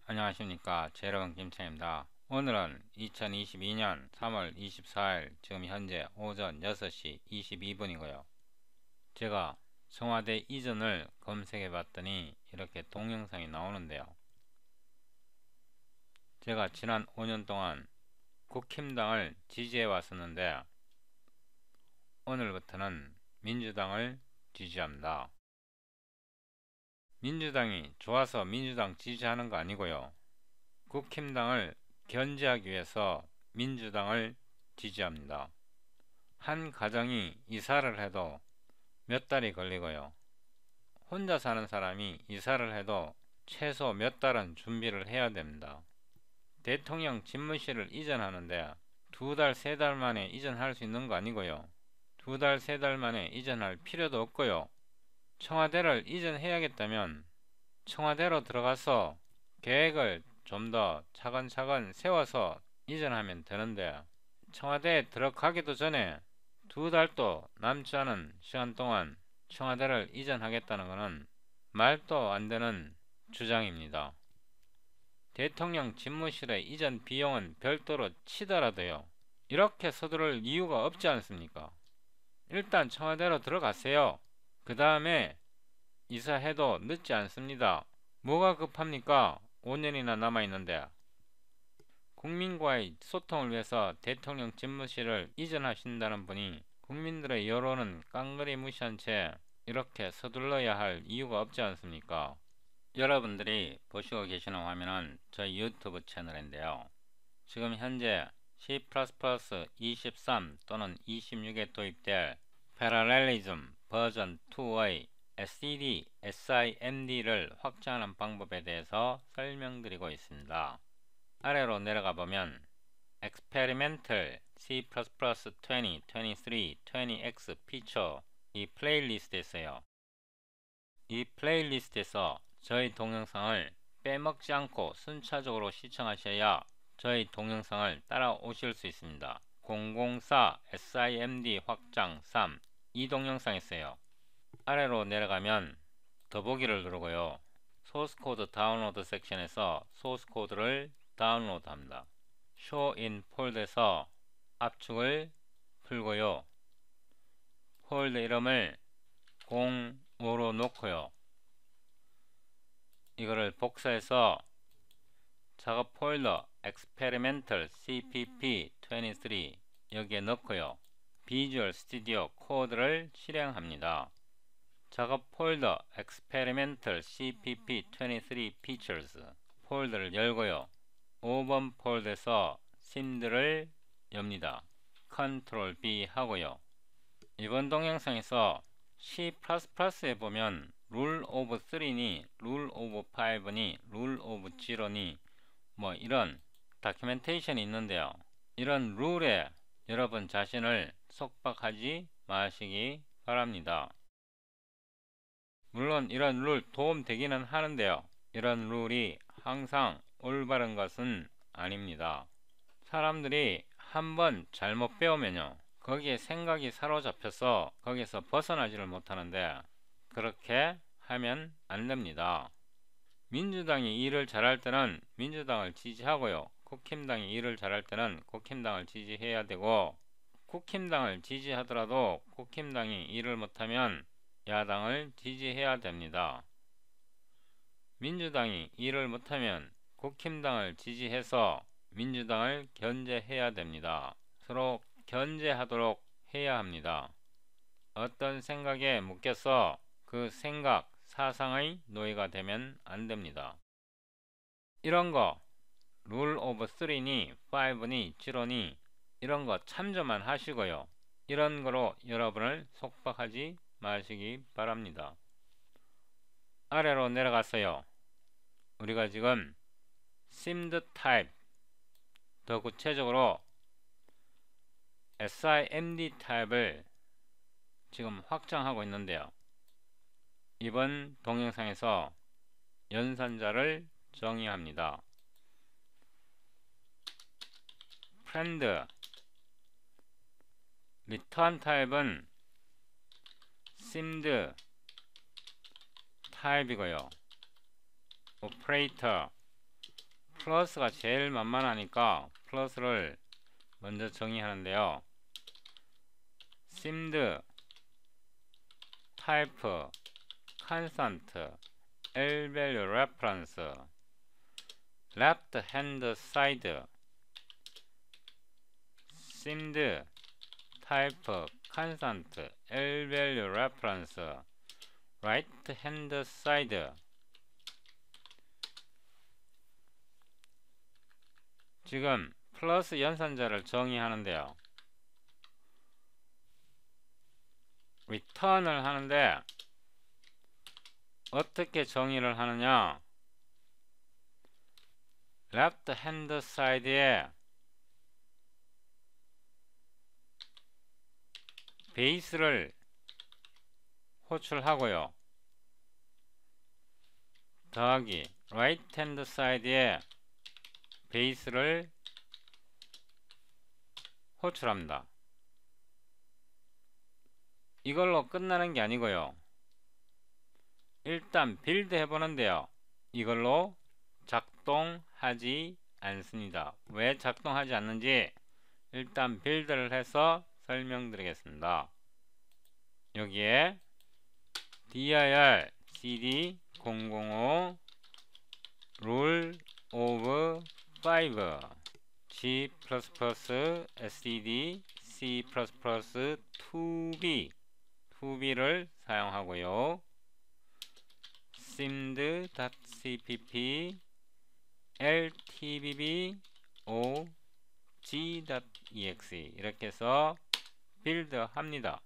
안녕하십니까. 제로원 김창입니다. 오늘은 2022년 3월 24일 지금 현재 오전 6시 22분이고요. 제가 청와대 이전을 검색해 봤더니 이렇게 동영상이 나오는데요. 제가 지난 5년 동안 국힘당을 지지해 왔었는데 오늘부터는 민주당을 지지합니다. 민주당이 좋아서 민주당 지지하는 거 아니고요. 국힘당을 견제하기 위해서 민주당을 지지합니다. 한 가정이 이사를 해도 몇 달이 걸리고요. 혼자 사는 사람이 이사를 해도 최소 몇 달은 준비를 해야 됩니다. 대통령 집무실을 이전하는데 2달, 3달 만에 이전할 수 있는 거 아니고요. 2달, 3달 만에 이전할 필요도 없고요. 청와대를 이전해야겠다면 청와대로 들어가서 계획을 좀 더 차근차근 세워서 이전하면 되는데 청와대에 들어가기도 전에 2달도 남지 않은 시간 동안 청와대를 이전하겠다는 것은 말도 안 되는 주장입니다. 대통령 집무실의 이전 비용은 별도로 치더라도요. 이렇게 서두를 이유가 없지 않습니까? 일단 청와대로 들어가세요. 그 다음에 이사해도 늦지 않습니다. 뭐가 급합니까? 5년이나 남아있는데. 국민과의 소통을 위해서 대통령 집무실을 이전하신다는 분이 국민들의 여론은 깡그리 무시한 채 이렇게 서둘러야 할 이유가 없지 않습니까? 여러분들이 보시고 계시는 화면은 저희 유튜브 채널인데요. 지금 현재 C++23 또는 26에 도입될 패러렐리즘 버전 2의 std, simd를 확장하는 방법에 대해서 설명드리고 있습니다. 아래로 내려가 보면 Experimental C++20, 23, 20X 피처 이 플레이리스트에 있어요. 이 플레이리스트에서 저희 동영상을 빼먹지 않고 순차적으로 시청하셔야 저희 동영상을 따라오실 수 있습니다. 004 SIMD 확장 3 이 동영상이 있어요. 아래로 내려가면 더보기를 누르고요. 소스코드 다운로드 섹션에서 소스코드를 다운로드합니다. Show in 폴더에서 압축을 풀고요. 폴더 이름을 05로 놓고요. 이거를 복사해서 작업 폴더 Experimental CPP23 여기에 넣고요. 비주얼 스튜디오 코드를 실행합니다. 작업 폴더 Experimental CPP23 Features 폴더를 열고요. 5번 폴더에서 심드를 엽니다. Ctrl B 하고요. 이번 동영상에서 C++에 보면 룰 오브 3니 룰 오브 5니 룰 오브 0니 뭐 이런 다큐멘테이션이 있는데요. 이런 룰에 여러분 자신을 속박하지 마시기 바랍니다. 물론 이런 룰 도움되기는 하는데요. 이런 룰이 항상 올바른 것은 아닙니다. 사람들이 한번 잘못 배우면요. 거기에 생각이 사로잡혀서 거기서 벗어나지를 못하는데 그렇게 하면 안 됩니다. 민주당이 일을 잘할 때는 민주당을 지지하고요. 국힘당이 일을 잘할 때는 국힘당을 지지해야 되고 국힘당을 지지하더라도 국힘당이 일을 못하면 야당을 지지해야 됩니다. 민주당이 일을 못하면 국힘당을 지지해서 민주당을 견제해야 됩니다. 서로 견제하도록 해야 합니다. 어떤 생각에 묶여서 그 생각, 사상의 노예가 되면 안 됩니다. 이런 거, 룰 오브 3니, 5니, 0니 이런 거 참조만 하시고요. 이런 거로 여러분을 속박하지 마시기 바랍니다. 아래로 내려갔어요. 우리가 지금 simd type, 더 구체적으로 SIMD 타입을 지금 확장하고 있는데요. 이번 동영상에서 연산자를 정의합니다. friend return 타입은 simd 타입이고요. operator 플러스가 제일 만만하니까 플러스를 먼저 정의하는데요. seemed, type, constant, L-value reference, left hand side, seemed, type, constant, L-value reference, right hand side. 지금 플러스 연산자를 정의하는데요. return을 하는데 어떻게 정의를 하느냐? left hand side에 베이스를 호출하고요. 더하기 right hand side에 베이스를 호출합니다. 이걸로 끝나는 게 아니고요. 일단 빌드 해보는데요. 이걸로 작동하지 않습니다. 왜 작동하지 않는지 일단 빌드를 해서 설명드리겠습니다. 여기에 dir cd 005 rule of 5 G++ std C++ 2b를 사용하고요. seemed.cpp ltbb og.exe 이렇게 해서 빌드 합니다.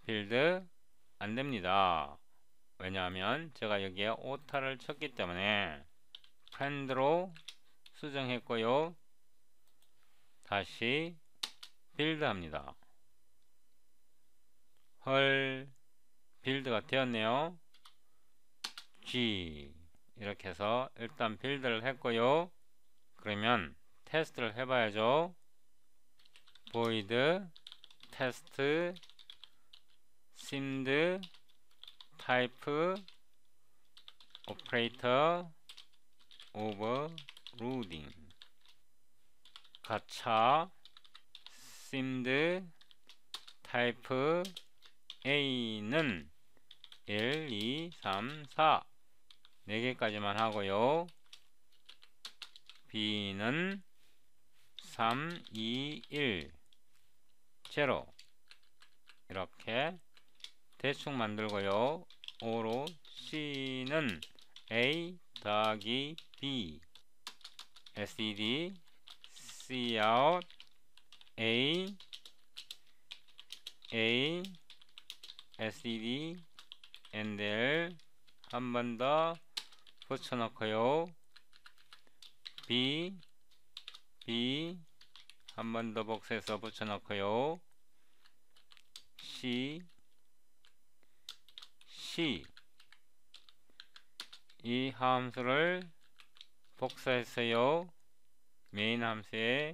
빌드 안됩니다. 왜냐하면 제가 여기에 오타를 쳤기 때문에 프렌드로 수정했고요. 다시 빌드 합니다. 헐, 빌드가 되었네요. G 이렇게 해서 일단 빌드를 했고요. 그러면 테스트를 해봐야죠. void test seemed type operator overloading 가차 seemed type A는 1, 2, 3, 4 4개까지만 하고요. B는 3, 2, 1 0 이렇게 대충 만들고요. O로 C는 A 더하기 B SED Cout A SED NDL 한 번 더 붙여넣고요. B 한 번 더 복사해서 붙여넣고요. C 이 함수를 복사했어요. 메인 함수에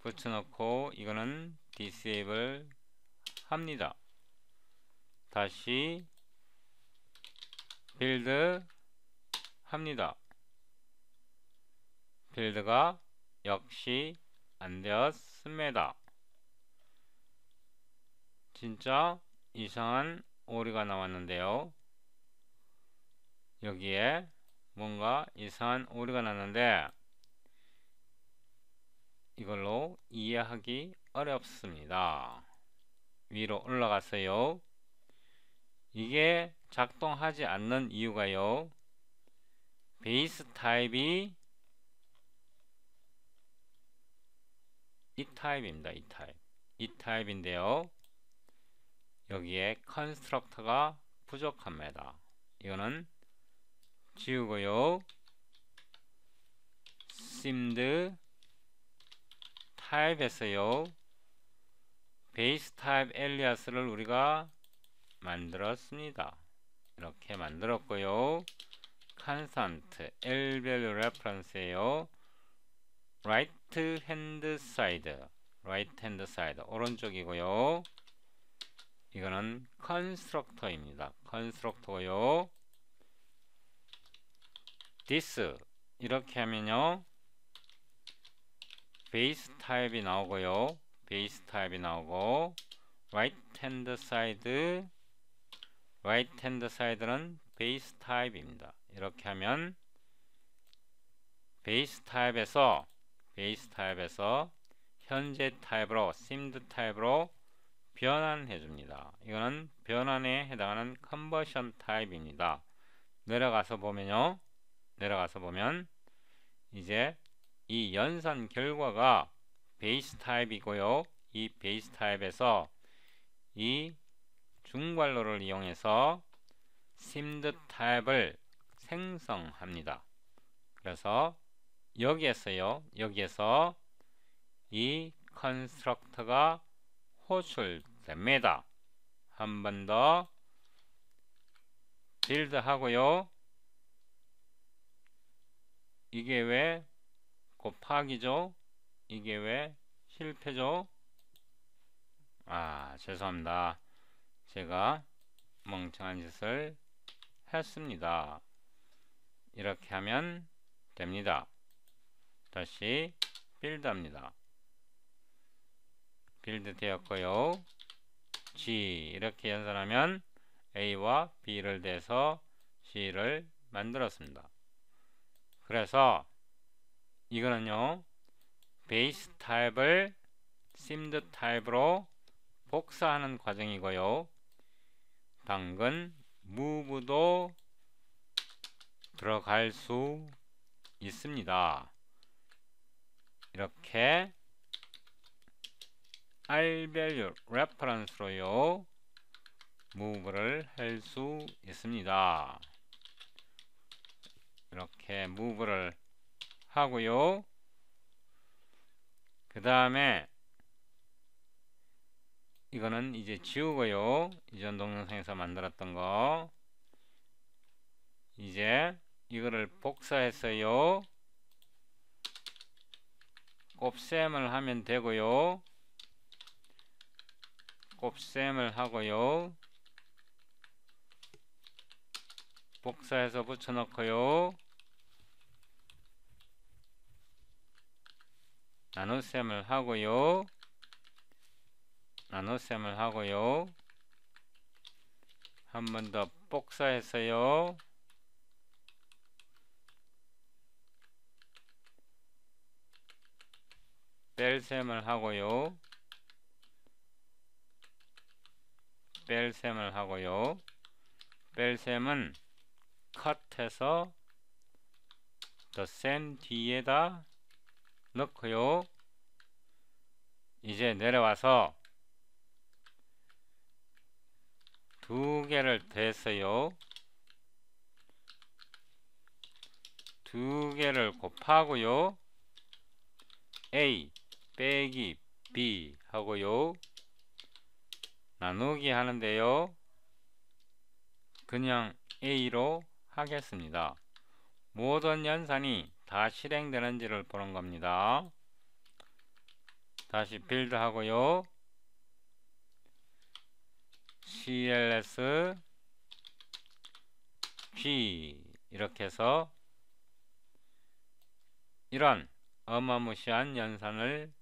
붙여넣고 이거는 disable 합니다. 다시 빌드 합니다. 빌드가 역시 안되었습니다. 진짜 이상한 오류가 나왔는데요. 여기에 뭔가 이상한 오류가 났는데 이걸로 이해하기 어렵습니다. 위로 올라갔어요. 이게 작동하지 않는 이유가요. 베이스 타입이 이 타입입니다. 이 타입인데요. 여기에 컨스트럭터가 부족합니다. 이거는 지우고요. seemed 타입에서요. 베이스 타입 엘리아스를 우리가 만들었습니다. 이렇게 만들었고요. constant L-value reference에요. right hand side 오른쪽이고요. 이거는 constructor입니다. constructor고요. this 이렇게 하면요 베이스 타입이 나오고요. 베이스 타입이 나오고 right hand side는 베이스 타입입니다. 이렇게 하면 베이스 타입에서 현재 타입으로 simd 타입으로 변환해 줍니다. 이거는 변환에 해당하는 컨버션 타입입니다. 내려가서 보면 이제 이 연산 결과가 베이스 타입이고요. 이 베이스 타입에서 이 중괄호를 이용해서 simd 타입을 생성합니다. 그래서 여기에서 이 컨스트럭터가 호출됩니다. 한 번 더 빌드 하고요. 이게 왜 곱하기죠? 이게 왜 실패죠? 죄송합니다. 제가 멍청한 짓을 했습니다. 이렇게 하면 됩니다. 다시 빌드 합니다. 빌드 되었고요. G 이렇게 연산하면 A와 B를 대서 C를 만들었습니다. 그래서 이거는요 베이스 타입을 simd 타입으로 복사하는 과정이고요. 당근 move도 들어갈 수 있습니다. 이렇게 rvalue reference로요 move를 할 수 있습니다. 이렇게 move를 하고요. 그 다음에 이거는 이제 지우고요. 이전 동영상에서 만들었던 거 이제 이거를 복사했어요. 곱셈을 하면 되고요. 곱셈을 하고요. 복사해서 붙여넣고요. 나눗셈을 하고요. 한 번 더 복사했어요. 뺄셈을 하고요. 뺄셈은 컷해서 the same 뒤에다 넣고요. 이제 내려와서 두 개를 더했어요. 두 개를 곱하고요. A 빼기 B 하고요. 나누기 하는데요. 그냥 A로 하겠습니다. 모든 연산이 다 실행되는지를 보는 겁니다. 다시 빌드 하고요. CLS G 이렇게 해서 이런 어마무시한 연산을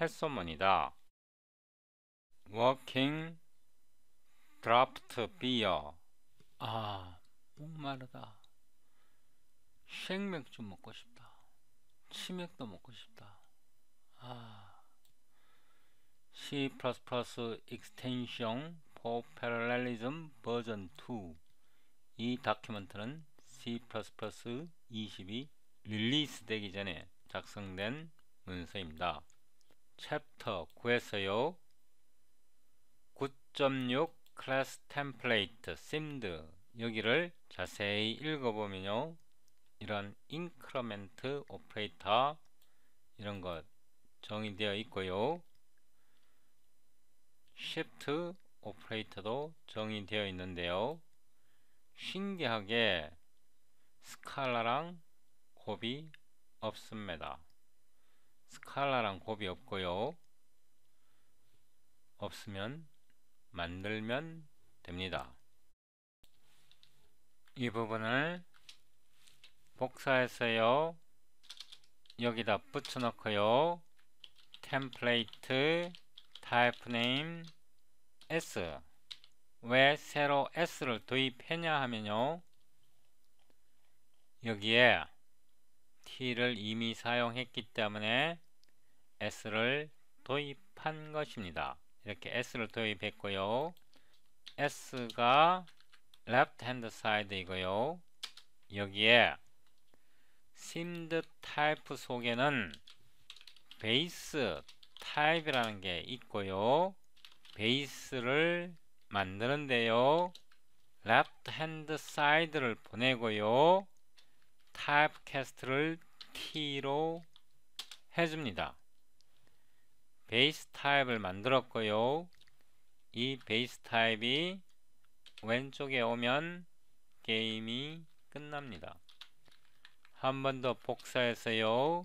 했소문이다. 워킹 드라프트 비어. 목마르다. 생맥주 먹고 싶다. 치맥도 먹고 싶다. C++ extension for parallelism 버전 2. 이 다큐멘트는 C++ 22 릴리스 되기 전에 작성된 문서입니다. 챕터 9에서요 9.6 클래스 템플레이트 simd 여기를 자세히 읽어보면요 이런 인크리멘트 오퍼레이터 이런 것 정의되어 있고요. shift 오퍼레이터도 정의되어 있는데요. 신기하게 스칼라랑 곱이 없습니다. 스칼라랑 곱이 없고요. 없으면 만들면 됩니다. 이 부분을 복사했어요. 여기다 붙여넣고요. 템플레이트 타입 네임 S. 왜 새로 S를 도입했냐 하면요, 여기에 T를 이미 사용했기 때문에 S를 도입한 것입니다. 이렇게 S를 도입했고요. S가 left hand side 이고요. 여기에 seamed type 속에는 베이스 타입이라는 게 있고요. 베이스를 만드는데요, left hand side를 보내고요, 타입캐스트를 T로 해줍니다. 베이스 타입을 만들었고요. 이 베이스 타입이 왼쪽에 오면 게임이 끝납니다. 한 번 더 복사해서요,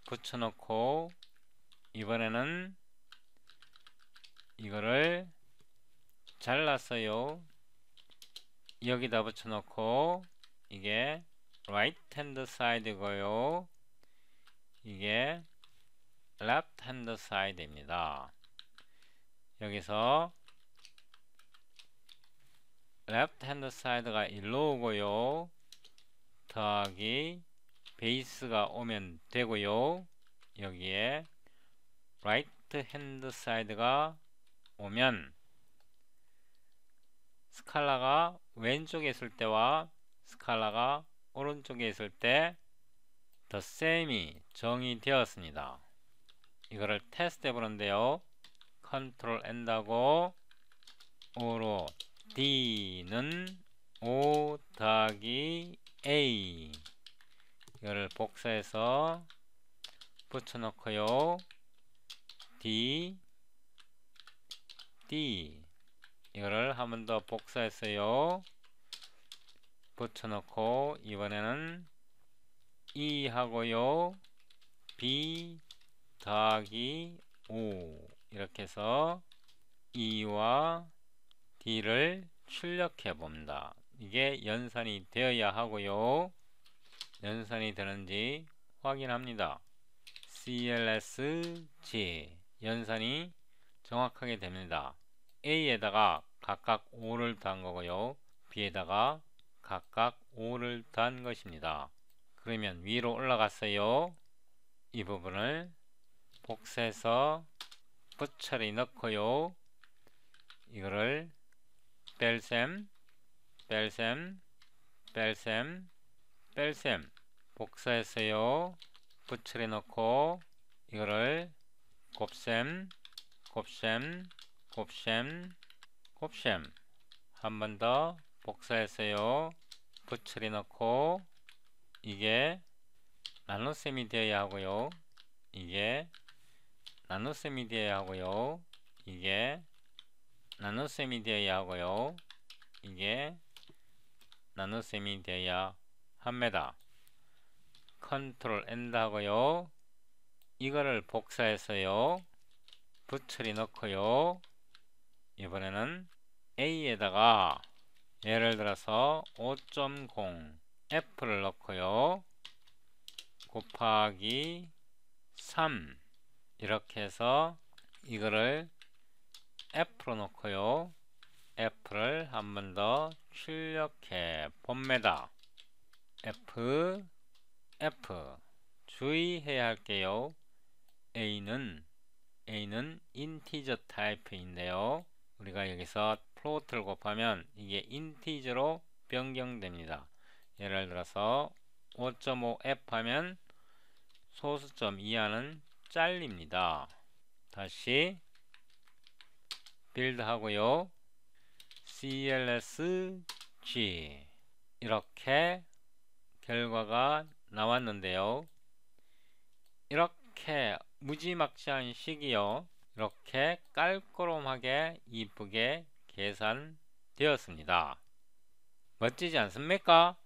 붙여놓고 이번에는 이거를 잘랐어요. 여기다 붙여놓고 이게 right hand side고요. 이게 left hand side입니다. 여기서 left hand side가 일로 오고요. 더하기 베이스가 오면 되고요. 여기에 right hand side가 오면 스칼라가 왼쪽에 있을 때와 스칼라가 오른쪽에 있을 때 the same이 정의되었습니다. 이거를 테스트 해보는데요. 컨트롤 N하고 O로 D는 O 더하기 A, 이거를 복사해서 붙여넣고요. D 이거를 한 번 더 복사했어요. 붙여넣고 이번에는 E 하고요, B 더하기 O, 이렇게 해서 E와 D를 출력해 봅니다. 이게 연산이 되어야 하고요. 연산이 되는지 확인합니다. CLSG 연산이 정확하게 됩니다. A에다가 각각 5를 더한 거고요, B에다가 각각 5를 더한 것입니다. 그러면 위로 올라갔어요. 이 부분을 복사해서 붙여리 넣고요. 이거를 뺄셈 복사했어요. 붙여리 넣고 이거를 곱셈 한 번 더 복사했어요. 붙여리 넣고 이게 나눗셈이 되어야 하고요, 이게 나눗셈이 되어야 하고요, 이게 나눗셈이 되어야 하고요, 이게 나눗셈이 되어야 합니다. 컨트롤 N 하고요, 이거를 복사해서요, 붙여리 넣고요, 이번에는 A에다가 예를 들어서 5.0 F를 넣고요, 곱하기 3 이렇게 해서 이거를 F로 놓고요, F를 한 번 더 출력해 봅니다. F 주의해야 할게요. A는 인티저 타입인데요, 우리가 여기서 플로트를 곱하면 이게 인티저로 변경됩니다. 예를 들어서 5.5F 하면 소수점 이하는 잘립니다. 다시 빌드 하고요, CLSG 이렇게 결과가 나왔는데요. 이렇게 무지막지한 식이요, 이렇게 깔끔하게 이쁘게 계산되었습니다. 멋지지 않습니까?